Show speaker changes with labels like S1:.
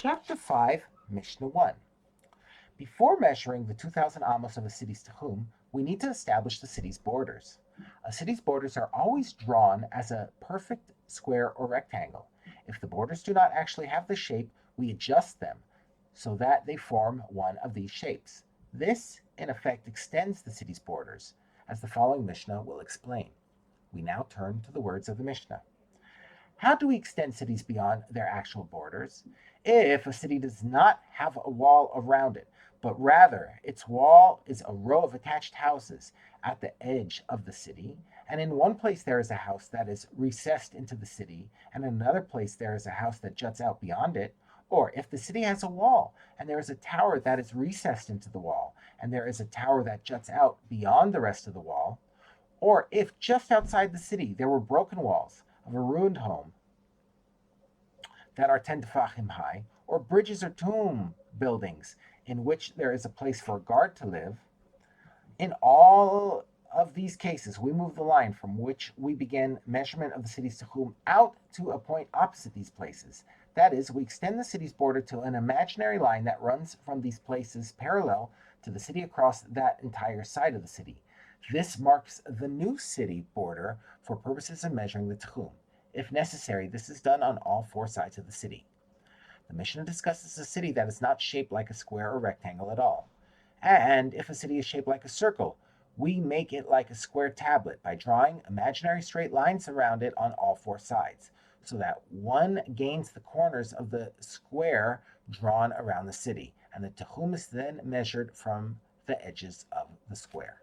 S1: Chapter 5, Mishnah 1. Before measuring the 2,000 amos of a city's tehum, we need to establish the city's borders. A city's borders are always drawn as a perfect square or rectangle. If the borders do not actually have the shape, we adjust them so that they form one of these shapes. This, in effect, extends the city's borders, as the following Mishnah will explain. We now turn to the words of the Mishnah. How do we extend cities beyond their actual borders? If a city does not have a wall around it, but rather its wall is a row of attached houses at the edge of the city, and in one place there is a house that is recessed into the city, and in another place there is a house that juts out beyond it, or if the city has a wall and there is a tower that is recessed into the wall, and there is a tower that juts out beyond the rest of the wall, or if just outside the city there were broken walls of a ruined home that are 10 tefachim high, or bridges or tomb buildings in which there is a place for a guard to live, in all of these cases, we move the line from which we begin measurement of the city's tehum out to a point opposite these places. That is, we extend the city's border to an imaginary line that runs from these places parallel to the city across that entire side of the city. This marks the new city border for purposes of measuring the tehum. If necessary, this is done on all four sides of the city. The Mishnah discusses a city that is not shaped like a square or rectangle at all. And if a city is shaped like a circle, we make it like a square tablet by drawing imaginary straight lines around it on all four sides, so that one gains the corners of the square drawn around the city, and the tehum is then measured from the edges of the square.